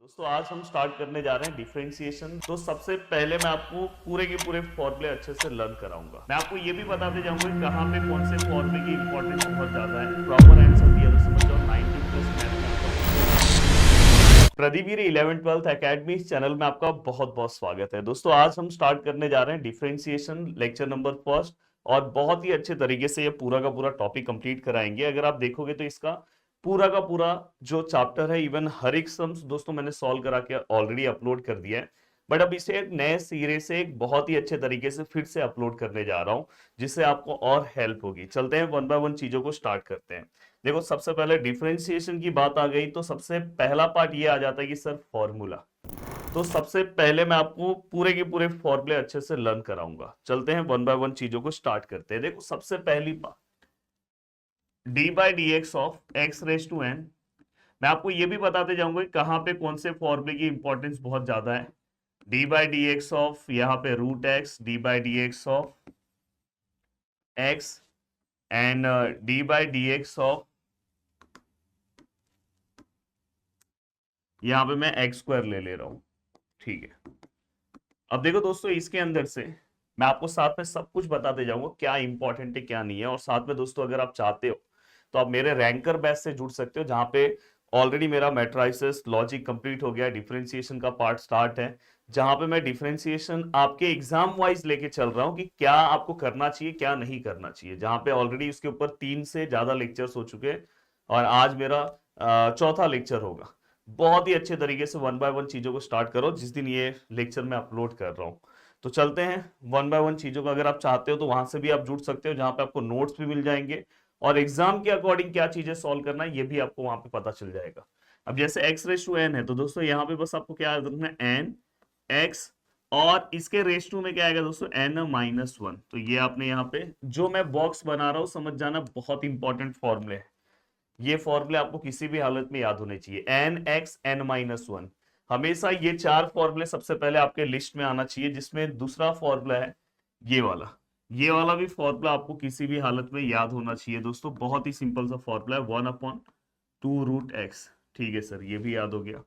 दोस्तों आज हम स्टार्ट करने जा रहे हैं डिफरेंशिएशन। तो सबसे पहले मैं आपको पूरे के पूरे फॉर्मूले अच्छे से लर्न कराऊंगा। मैं आपको ये भी बताते जाऊंगा कि कहाँ पे कौन से फॉर्मूले की इंपॉर्टेंस बहुत ज्यादा है। प्रॉपर आंसर दिया तो समझ जाओ 90 प्लस मैथ में आपका प्रदीप गिरी 11th-12th एकेडमी इस चैनल में आपका बहुत बहुत स्वागत है। दोस्तों आज हम स्टार्ट करने जा रहे हैं डिफरेंशिएशन लेक्चर नंबर फर्स्ट और बहुत ही अच्छे तरीके से ये पूरा का पूरा टॉपिक कंप्लीट कराएंगे। अगर आप देखोगे तो इसका पूरा का पूरा जो चैप्टर है, इवन हर एक सम्स दोस्तों मैंने सॉल्व करा के ऑलरेडी अपलोड कर दिया है, बट अब इसे नए सिरे से एक बहुत ही अच्छे तरीके से फिर से अपलोड करने जा रहा हूं, जिससे आपको और हेल्प होगी। चलते हैं वन बाय वन चीजों को स्टार्ट करते हैं। देखो सबसे पहले डिफरेंशिएशन की बात आ गई तो सबसे पहला पार्ट ये आ जाता है कि सर फॉर्मूला। तो सबसे पहले मैं आपको पूरे के पूरे फॉर्मूले अच्छे से लर्न कराऊंगा। चलते हैं वन बाय वन चीजों को स्टार्ट करते हैं। देखो सबसे पहली बात d by d x of x raise to n. मैं आपको ये भी बताते जाऊंगा कि कहां पे कौन से फॉर्मूले की इंपॉर्टेंस बहुत ज्यादा है। D by d x of यहाँ पे root x, d by d x of x and d by d x of यहाँ पे मैं एक्स स्क्वायर ले रहा हूं। ठीक है, अब देखो दोस्तों इसके अंदर से मैं आपको साथ में सब कुछ बताते जाऊंगा क्या इंपॉर्टेंट है क्या नहीं है। और साथ में दोस्तों अगर आप चाहते हो तो आप मेरे रैंकर बैच से जुड़ सकते हो, जहां पे ऑलरेडी मेरा मैट्रिसेस लॉजिक कंप्लीट हो गया, डिफरेंशिएशन का पार्ट स्टार्ट है, जहां पे मैं डिफरेंशिएशन आपके एग्जाम वाइज लेके चल रहा हूं कि क्या आपको करना चाहिए क्या नहीं करना चाहिए, जहां पे ऑलरेडी उसके ऊपर 3 से ज्यादा लेक्चर्स हो चुके हैं और आज मेरा चौथा लेक्चर होगा। बहुत ही अच्छे तरीके से वन बाय वन चीजों को स्टार्ट करो जिस दिन ये लेक्चर मैं अपलोड कर रहा हूँ। तो चलते हैं वन बाय वन चीजों को। अगर आप चाहते हो तो वहां से भी आप जुड़ सकते हो, जहां पे आपको नोट्स भी मिल जाएंगे और एग्जाम के अकॉर्डिंग क्या चीजें सॉल्व करना है ये भी आपको वहां पे पता चल जाएगा। अब जैसे एक्स रेस टू एन है तो दोस्तों यहाँ पे बस आपको क्या याद रखना है, एन एक्स और इसके रेस टू में क्या आएगा दोस्तों, एन माइनस वन। तो ये आपने यहाँ पे जो मैं बॉक्स बना रहा हूँ समझ जाना, बहुत इंपॉर्टेंट फॉर्मूले है। ये फॉर्मूले आपको किसी भी हालत में याद होने चाहिए। N x n minus one, हमेशा ये 4 फॉर्मूले सबसे पहले आपके लिस्ट में आना चाहिए, जिसमें दूसरा फॉर्मूला है ये वाला। ये वाला भी फॉर्मूला आपको किसी भी हालत में याद होना चाहिए दोस्तों। बहुत ही सिंपल सा फॉर्मूला है, 1/2 रूट एक्स। ठीक है सर, ये भी याद हो गया।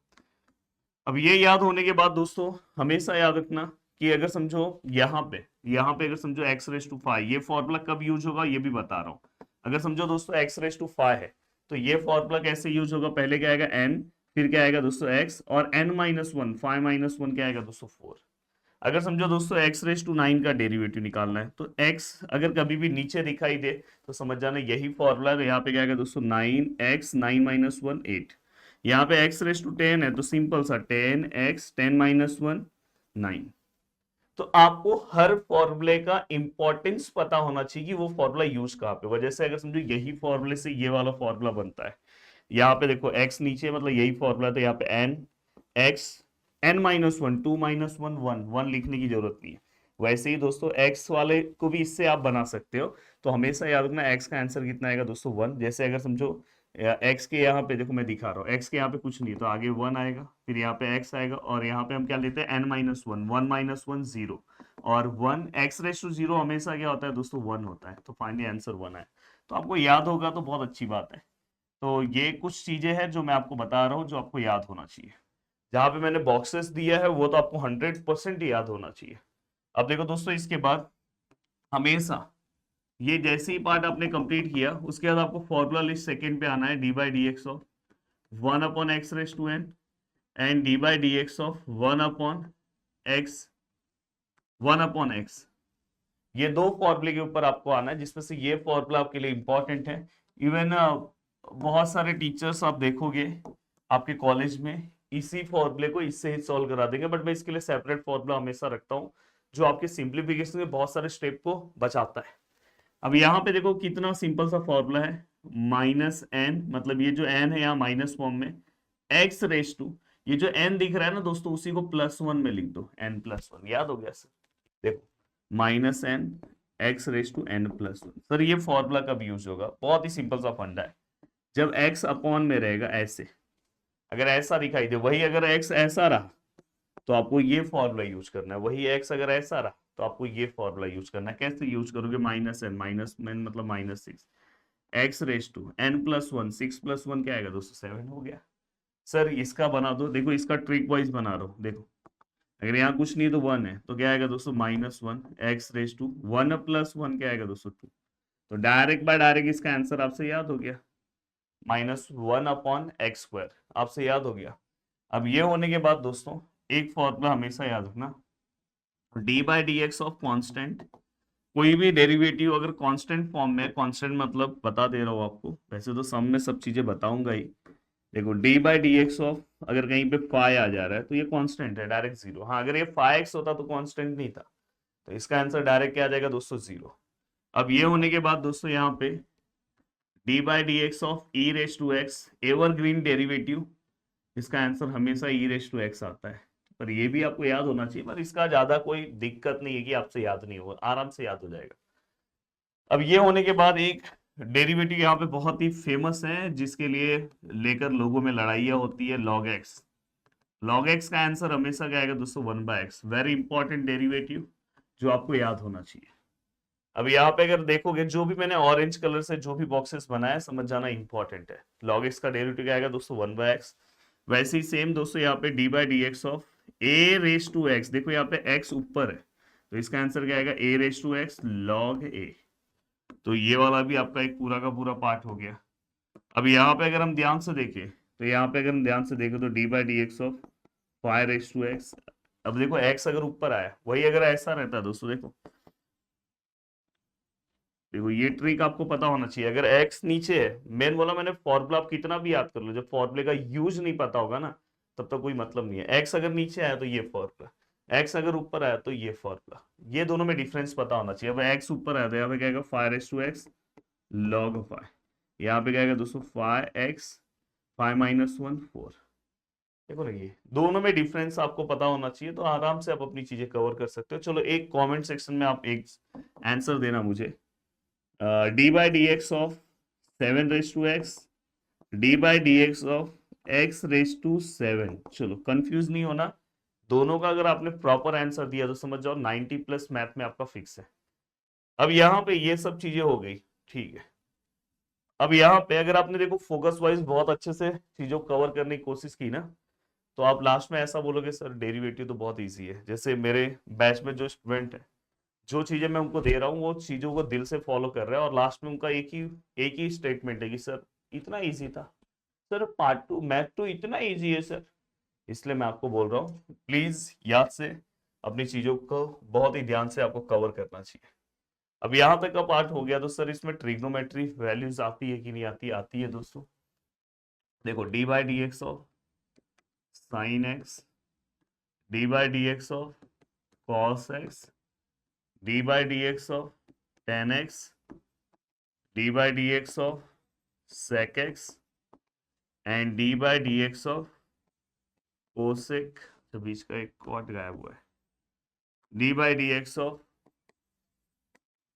अब ये याद होने के बाद दोस्तों हमेशा याद रखना कि अगर समझो यहाँ पे अगर समझो एक्स रेस टू 5, ये फॉर्मूला कब यूज होगा ये भी बता रहा हूँ। अगर समझो दोस्तों एक्स रेस टू 5 है तो ये फॉर्मूला कैसे यूज होगा, पहले क्या आएगा एन, फिर क्या आएगा दोस्तों एक्स और n minus one, 5 minus one क्या आएगा दोस्तों 4। अगर समझो दोस्तों एक्स रेस टू 9 का डेरिवेटिव निकालना है तो एक्स अगर कभी भी नीचे दिखाई दे तो समझ जाना यही फॉर्मूला है। तो यहाँ पे क्या आएगा दोस्तों 9x 9 माइनस वन 8। यहाँ पे x रेस टू 10 है तो सिंपल सा 10x 10 माइनस वन 9। तो आपको हर फॉर्मूले का इंपॉर्टेंस पता होना चाहिए कि वो फॉर्मूला यूज कहाँ पे हुआ। जैसे अगर समझो यही फॉर्मूले से ये वाला फॉर्मूला बनता है, यहाँ पे देखो x नीचे मतलब यही फॉर्मूला, तो यहाँ पे n x n minus one 2 minus one 1 1 लिखने की जरूरत नहीं है। वैसे ही दोस्तों x वाले को भी इससे आप बना सकते हो। तो हमेशा याद रखना x का आंसर कितना आएगा दोस्तों 1। जैसे अगर समझो x के यहाँ पे देखो मैं दिखा रहा हूँ, x के यहाँ पे कुछ नहीं तो आगे 1 आएगा, फिर यहाँ पे x आएगा और यहाँ पे हम क्या लेते हैं n minus one, 1 minus one 0 और 1 x रेस टू 0 हमेशा क्या होता है दोस्तों 1 होता है। तो फाइनली आंसर 1 है। तो आपको याद होगा तो बहुत अच्छी बात है। तो ये कुछ चीजें हैं जो मैं आपको बता रहा हूँ जो आपको याद होना चाहिए। जहां पे मैंने बॉक्सेस दिया है वो तो आपको 100% याद होना चाहिए। अब देखो दोस्तों इसके बाद हमेशा ये जैसे ही पार्ट आपने कंप्लीट किया उसके बाद आपको फॉर्मूला लिस्ट सेकंड पे आना है, d by d x of 1/x raise to n and d by d x of 1/x 1/x। ये दो फॉर्मूले के ऊपर आपको आना है, जिसमें से ये फॉर्मूला आपके लिए इंपॉर्टेंट है। इवन बहुत सारे टीचर्स आप देखोगे आपके कॉलेज में इसी फॉर्मूले को इससे ही सॉल्व करा देंगे, बट मैं इसके लिए सेपरेट फॉर्मूला हमेशा रखता हूँ जो आपके सिंप्लीफिकेशन के बहुत सारे स्टेप को बचाता है। अब यहाँ पे देखो कितना सिंपल सा फॉर्मूला है, माइनस एन, मतलब ये जो एन है यहाँ माइनस फॉर्म में, एक्स रेस टू ये जो एन दिख रहा है ना दोस्तों उसी को +1 में लिख दो, एन प्लस वन। याद हो गया सर? देखो minus n x raise to n plus one. Sir ये फॉर्मूला कब यूज होगा, बहुत ही सिंपल सा फंडा है, जब एक्स अपॉन में रहेगा ऐसे, अगर ऐसा दिखाई दे, वही अगर एक्स ऐसा रहा तो आपको ये फॉर्मूला यूज करना है, वही एक्स अगर ऐसा रहा तो आपको ये फॉर्मूला यूज करना है। कैसे यूज करोगे, माइनस एन मतलब minus six x raise to n plus one, 6 + 1 क्या आएगा दोस्तों 7 हो गया। सर इसका बना दो, देखो इसका ट्रिक वाइज बना रहा हूँ, देखो अगर यहाँ कुछ नहीं तो 1 है तो क्या आएगा दोस्तों -1 एक्स रेज टू 1 प्लस 1 क्या आएगा दोस्तों 2। तो डायरेक्ट बाय डायरेक्ट इसका आंसर आपसे याद हो गया, -1/x², आपसे याद हो गया। अब ये होने के बाद दोस्तों एक फॉर्मूला हमेशा याद रखना, d/dx ऑफ कांस्टेंट, कोई भी डेरिवेटिव अगर कांस्टेंट फॉर्म में, कांस्टेंट मतलब बता दे रहा हूँ आपको, वैसे तो सम में सब चीजें बताऊंगा ही। देखो d/dx ऑफ, अगर कहीं पे फाई आ जा रहा है तो ये कांस्टेंट है, डायरेक्ट जीरो। हाँ अगर ये फाई एक्स होता तो कांस्टेंट नहीं था, तो इसका आंसर डायरेक्ट क्या आ जाएगा दोस्तों, जीरो। अब ये होने के बाद दोस्तों यहाँ पे d/dx of e⁻x, evergreen derivative, इसका आंसर हमेशा e⁻x आता है। पर ये भी आपको याद होना चाहिए, पर इसका ज्यादा कोई दिक्कत नहीं है कि आपसे याद नहीं होगा, आराम से याद हो जाएगा। अब ये होने के बाद एक डेरिवेटिव यहाँ पे बहुत ही फेमस है, जिसके लिए लेकर लोगों में लड़ाइयाँ होती है, log x। log x का आंसर हमेशा क्या आएगा दोस्तों, 1/x, वेरी इंपॉर्टेंट डेरिवेटिव जो आपको याद होना चाहिए। अब यहाँ पे अगर देखोगे जो भी मैंने ऑरेंज कलर से जो भी बॉक्सेस बनाया, समझ जाना इंपॉर्टेंट है। log x का डेरिवेटिव क्या आएगा दोस्तों, 1/x। वैसे ही सेम दोस्तों यहाँ पे d/dx ऑफ a⁻x, देखो यहाँ पे x ऊपर है तो इसका आंसर क्या आएगा, a⁻x log a। तो ये वाला भी आपका एक पूरा का पूरा पार्ट हो गया। अब यहाँ पे अगर हम ध्यान से देखें तो यहाँ पे अगर हम ध्यान से देखें तो d/dx ऑफ 5⁻x, अब देखो x अगर ऊपर आया, वही अगर ऐसा रहता दोस्तों, देखो देखो ये ट्रिक आपको पता होना चाहिए। अगर x नीचे है, मैंने बोला मैंने फॉर्मूला आप कितना भी याद कर लो, जब फॉर्मूले का यूज नहीं पता होगा ना तब तक कोई मतलब नहीं है। x अगर नीचे आया तो ये फॉर्मूला, x अगर ऊपर आया तो ये फॉर्मूला, ये दोनों में डिफरेंस पता होना चाहिए। अब x ऊपर आया तो यहाँ पे क्या आएगा, 5⁻x log 5, यहाँ पे क्या आएगा दोस्तों 5x 5 - 1 4। देखो ना ये दोनों में डिफरेंस आपको पता होना चाहिए, तो आराम से आप अपनी चीजें कवर कर सकते हो। चलो एक कमेंट सेक्शन में आप एक आंसर देना मुझे, d/dx of 7⁻x, d/dx of x⁻7। चलो कंफ्यूज नहीं होना, दोनों का अगर आपने प्रॉपर आंसर दिया तो समझ जाओ 90+ मैथ में आपका फिक्स है। अब यहाँ पे ये सब चीजें हो गई, ठीक है। अब यहाँ पे अगर आपने देखो फोकस वाइज बहुत अच्छे से चीजों को कवर करने की कोशिश की ना, तो आप लास्ट में ऐसा बोलोगे सर डेरिवेटिव तो बहुत इजी है। जैसे मेरे बैच में जो स्टूडेंट है, जो चीजें मैं उनको दे रहा हूँ वो चीजों को दिल से फॉलो कर रहे हैं, और लास्ट में उनका एक ही स्टेटमेंट है कि सर इतना इजी था, सर पार्ट 2 मैथ तो इतना इजी है सर। इसलिए मैं आपको बोल रहा हूँ प्लीज याद से अपनी चीजों को बहुत ही ध्यान से आपको कवर करना चाहिए। अब यहाँ तक का पार्ट हो गया, तो सर इसमें ट्रिग्नोमेट्री वैल्यूज आती है कि नहीं आती, आती है दोस्तों। देखो d/dx of sin x, d/dx of cos x, d/dx of tan x, d/dx of sec x and d/dx of cosec, तो बीच का एक कॉट गायब हुआ है, d/dx of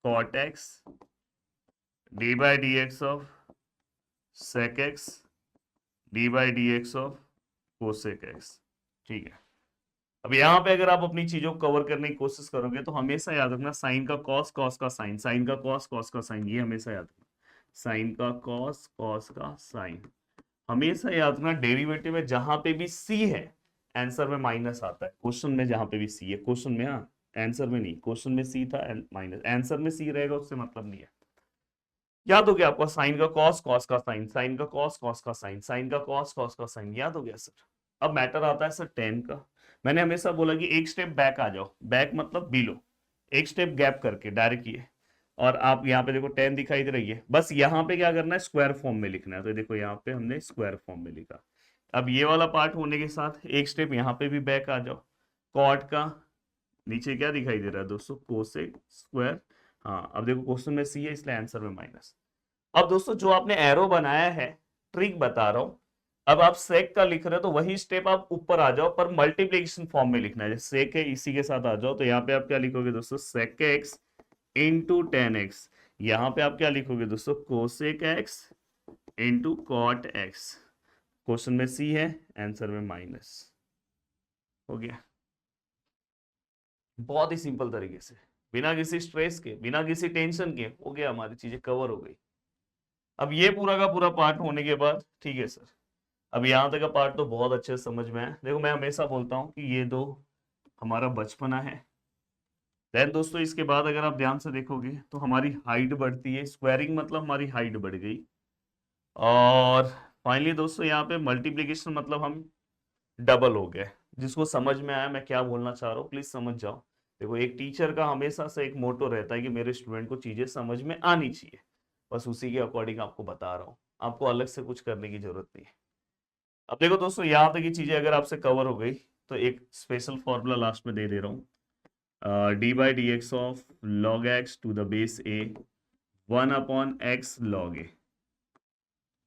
cot x, d/dx of sec x, d/dx of cosec x। ठीक है। अब यहाँ पे अगर आप अपनी चीजों को कवर करने की कोशिश करोगे तो हमेशा याद रखना साइन का कॉस, कॉस का साइन, साइन का कॉस, कॉस का साइन, ये हमेशा याद रखना, साइन का कॉस, कॉस का साइन, हमेशा याद रखना। डेरिवेटिव में जहां पे भी सी है आंसर में माइनस आता है, क्वेश्चन में जहां पे भी सी है, क्वेश्चन में, हाँ आंसर में नहीं, क्वेश्चन में सी था माइनस, आंसर में सी रहेगा उससे मतलब नहीं है। याद हो गया आपका, साइन का कॉस, कॉस का साइन, साइन का कॉस, कॉस का साइन, साइन का कॉस, कॉस का साइन, याद हो गया सर। अब मैटर आता है सर टेन का। मैंने हमेशा बोला कि एक स्टेप बैक आ जाओ, बैक मतलब बिलो, एक स्टेप गैप करके डायरेक्ट ये, और आप यहाँ पे देखो टेन दिखाई दे रही है, बस यहाँ पे क्या करना है, स्क्वायर फॉर्म में लिखना है। तो देखो यहाँ पे हमने स्क्वायर फॉर्म में लिखा। अब ये वाला पार्ट होने के साथ एक स्टेप यहाँ पे भी बैक आ जाओ, कॉट का नीचे क्या दिखाई दे रहा है दोस्तों, कोसेक स्क्वायर। हाँ अब देखो क्वेश्चन में सी है इसलिए आंसर में माइनस। अब दोस्तों जो आपने एरो बनाया है, ट्रिक बता रहा हूं, अब आप सेक का लिख रहे हो तो वही स्टेप आप ऊपर आ जाओ, पर मल्टीप्लिकेशन फॉर्म में लिखना है। जैसे सेक है इसी के साथ आ जाओ, तो यहाँ पे आप क्या लिखोगे दोस्तों, sec x into tan x. यहाँ पे आप क्या लिखोगे दोस्तों, cosec x into cot x. Question में सी है, आंसर में माइनस, हो गया। बहुत ही सिंपल तरीके से, बिना किसी स्ट्रेस के, बिना किसी टेंशन के, हो गया, हमारी चीजें कवर हो गई। अब ये पूरा का पूरा पार्ट होने के बाद, ठीक है सर, अब यहाँ तक का पार्ट तो बहुत अच्छे से समझ में है। देखो मैं हमेशा बोलता हूँ कि ये दो हमारा बचपना है। देन दोस्तों इसके बाद अगर आप ध्यान से देखोगे तो हमारी हाइट बढ़ती है, स्क्वायरिंग मतलब हमारी हाइट बढ़ गई। और फाइनली दोस्तों यहाँ पे मल्टीप्लीकेशन मतलब हम डबल हो गए। जिसको समझ में आया मैं क्या बोलना चाह रहा हूँ प्लीज समझ जाओ। देखो एक टीचर का हमेशा से एक मोटो रहता है कि मेरे स्टूडेंट को चीजें समझ में आनी चाहिए, बस उसी के अकॉर्डिंग आपको बता रहा हूँ, आपको अलग से कुछ करने की जरूरत नहीं है। अब देखो दोस्तों यहाँ तक की चीजें अगर आपसे कवर हो गई तो एक स्पेशल फॉर्मूला लास्ट में दे दे रहा हूँ, d by d x of log x to the base a 1/x log ए।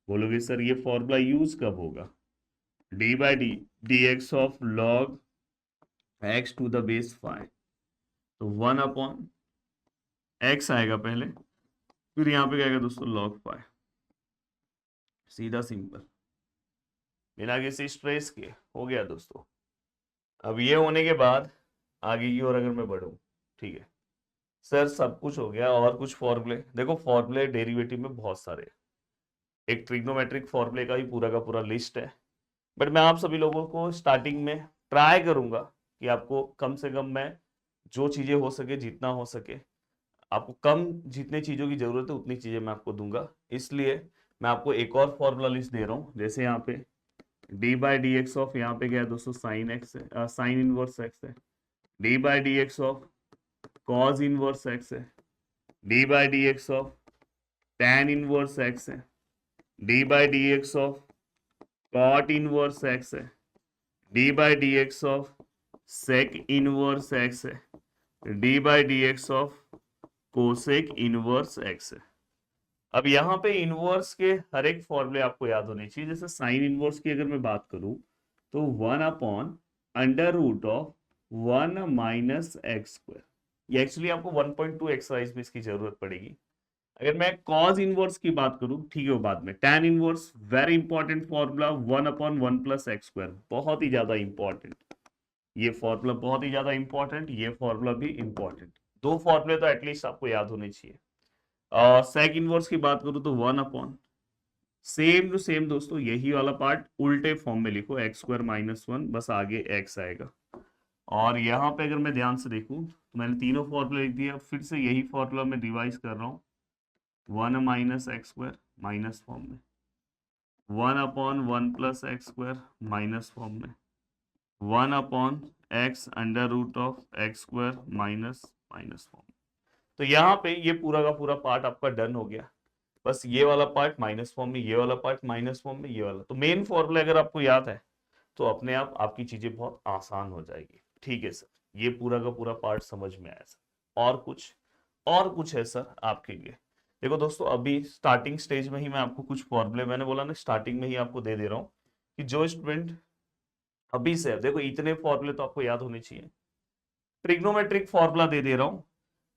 बोलोगे सर ये फॉर्मूला यूज कब होगा? D by d x of log x to the base 5, तो 1/x आएगा पहले, फिर यहाँ पे क्या आएगा दोस्तों log 5। सीधा सिंपल, बिना किसी स्ट्रेस के हो गया दोस्तों। अब ये होने के बाद आगे की ओर अगर मैं बढ़ूं, ठीक है सर सब कुछ हो गया, और कुछ फॉर्मूले देखो, फॉर्मूले डेरिवेटिव में बहुत सारे हैं, एक ट्रिग्नोमेट्रिक फॉर्मूले का ही पूरा का पूरा लिस्ट है। बट मैं आप सभी लोगों को स्टार्टिंग में ट्राई करूंगा कि आपको कम से कम मैं जो चीजें हो सके, जितना हो सके आपको कम, जितने चीजों की जरूरत है उतनी चीजें मैं आपको दूंगा। इसलिए मैं आपको एक और फॉर्मूला लिस्ट दे रहा हूँ। जैसे यहाँ पे d by d x of, यहाँ पे क्या है दोस्तों साइन एक्स है, साइन इनवर्स एक्स है। D by d x of cos inverse x है। D by d x of tan inverse x है। D by d x of cot inverse x है। D by d x of sec inverse x है। D by d x of cosec inverse x है। अब यहाँ पे inverse के हर एक फॉर्मूले आपको याद होने चाहिए। जैसे साइन इनवर्स की अगर मैं बात करूं तो 1/√ऑफ 1 माइनस एक्स स्क्वायर, ये एक्चुअली आपको 1.2 एक्सरसाइज में इसकी जरूरत पड़ेगी। अगर मैं कॉज इनवर्स की बात करूं, ठीक है वो बाद में, tan inverse very important formula 1/1 plus x square, बहुत ही ज्यादा इंपॉर्टेंट, ये फॉर्मूला बहुत ही ज्यादा इंपॉर्टेंट, ये फॉर्मूला भी इंपॉर्टेंट। दो फॉर्मूले तो एटलीस्ट आपको याद होने चाहिए। और सेक इनवर्स की बात करूं तो 1/, सेम टू सेम दोस्तों यही वाला पार्ट उल्टे फॉर्म में लिखो, एक्स स्क्वायर माइनस 1, बस आगे एक्स आएगा। और यहाँ पे अगर मैं ध्यान से देखूं तो मैंने तीनों फॉर्मूला लिख दिया, फिर से यही फॉर्मूला मैं रिवाइज कर रहा हूँ, 1 minus x square minus form में, 1/1 plus x square minus form में, 1/x √of x square minus minus form. तो यहाँ पे ये पूरा का पूरा पार्ट आपका डन हो गया। बस ये वाला पार्ट माइनस फॉर्म में, ये वाला पार्ट माइनस फॉर्म में, ये वाला, तो मेन फॉर्मूला अगर आपको याद है तो अपने आप आपकी चीजें बहुत आसान हो जाएगी। ठीक है सर, ये पूरा का पूरा पार्ट समझ में आया सर? और कुछ है सर आपके लिए? देखो दोस्तों अभी स्टार्टिंग स्टेज में ही मैं आपको कुछ फॉर्मूले, मैंने बोला ना स्टार्टिंग में ही आपको दे दे रहा हूँ कि जो स्टूडेंट अभी से, देखो इतने फॉर्मूले तो आपको याद होने चाहिए। ट्रिग्नोमेट्रिक फॉर्मूला दे दे रहा हूँ,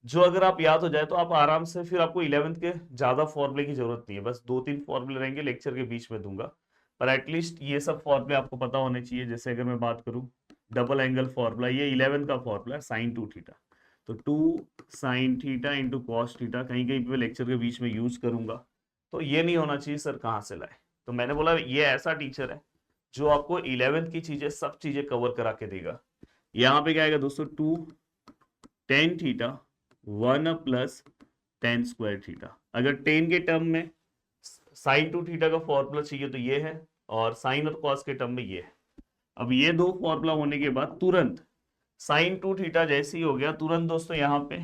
जो अगर आप याद हो जाए तो आप आराम से, फिर आपको 11th के ज्यादा फॉर्मूले की जरूरत नहीं है, बस 2-3 फॉर्मूले रहेंगे, लेक्चर के बीच में दूंगा, पर एटलीस्ट ये सब फॉर्मूले आपको पता होने चाहिए। जैसे अगर मैं बात करूं डबल एंगल फॉर्मूला, ये 11 का फॉर्मूला है, साइन 2 थीटा, तो 2 sine theta into cos theta, कहीं कहीं पे लेक्चर के बीच में यूज करूंगा, तो ये नहीं होना चाहिए सर कहाँ से लाए। तो मैंने बोला ये ऐसा टीचर है जो आपको 11th की चीजें, सब चीजें कवर करा के देगा। यहाँ पे क्या आएगा दोस्तों, 2 tan theta 1 plus tan square theta. अगर tan के टर्म में साइन 2 थीटा का फॉर्मूला चाहिए तो ये है, और साइन और कॉस के टर्म में ये है। अब ये दो फॉर्मूला होने के बाद तुरंत साइन 2 थीटा जैसे ही हो गया, तुरंत दोस्तों यहाँ पे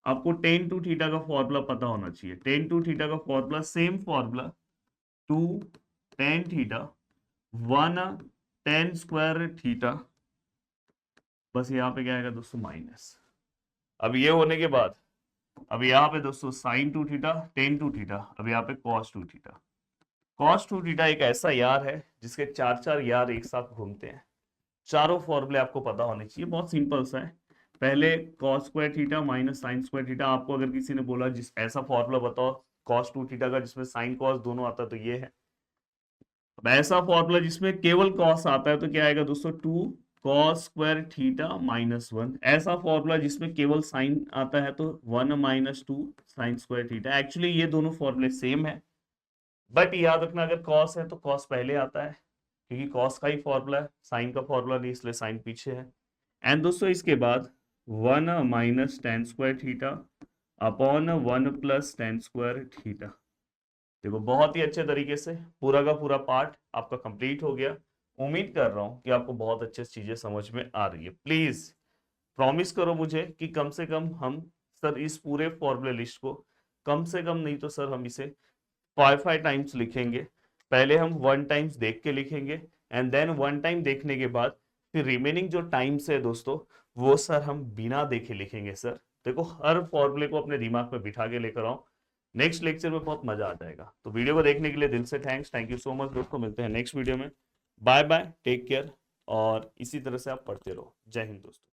आपको tan 2 थीटा का फॉर्मूला पता होना चाहिए। tan 2 थीटा का formula same formula 2 tan theta 1 tan square theta, बस यहाँ पे क्या आएगा दोस्तों माइनस। अब ये होने के बाद अब यहाँ पे दोस्तों साइन 2 थीटा tan 2 थीटा, अब यहाँ पे cos 2 थीटा। cos 2 थीटा एक ऐसा यार है जिसके 4 यार एक साथ घूमते हैं। चारों फॉर्मूले आपको पता होने चाहिए, बहुत सिंपल सा है। पहले cos square theta minus sine square theta, आपको अगर किसी ने बोला जिस ऐसा फॉर्मूला बताओ cos 2 थीटा का जिसमें साइन cos दोनों आता है, तो ये है। अब ऐसा फॉर्मूला जिसमें केवल cos आता है तो क्या आएगा दोस्तों, 2 cos स्क्वायर थीटा माइनस 1। ऐसा फॉर्मूला जिसमें केवल साइन आता है तो 1 minus 2 sine square theta. Actually ये दोनों फॉर्मूले सेम है, बट याद रखना अगर cos है तो cos पहले आता है, क्योंकि कॉस का ही फॉर्मूला है, साइन का फॉर्मूला नहीं, इसलिए साइन पीछे है। एंड दोस्तों इसके बाद 1 minus ten square theta upon 1 plus ten square theta. देखो बहुत ही अच्छे तरीके से पूरा का पूरा पार्ट आपका कंप्लीट हो गया। उम्मीद कर रहा हूं कि आपको बहुत अच्छे से चीजें समझ में आ रही है। प्लीज प्रॉमिस करो मुझे कि कम से कम हम सर इस पूरे फॉर्मूले लिस्ट को कम से कम नहीं तो सर हम इसे 5 टाइम्स लिखेंगे। पहले हम 1 टाइम्स देख के लिखेंगे एंड देन 1 टाइम देखने के बाद फिर रिमेनिंग जो टाइम्स है दोस्तों वो सर हम बिना देखे लिखेंगे। सर देखो हर फॉर्मूले को अपने दिमाग में बिठा के लेकर आओ, नेक्स्ट लेक्चर में बहुत मजा आ जाएगा। तो वीडियो को देखने के लिए दिल से thanks, thank you so much दोस्तों। मिलते हैं नेक्स्ट वीडियो में। बाय बाय, टेक केयर और इसी तरह से आप पढ़ते रहो। जय हिंद दोस्तों।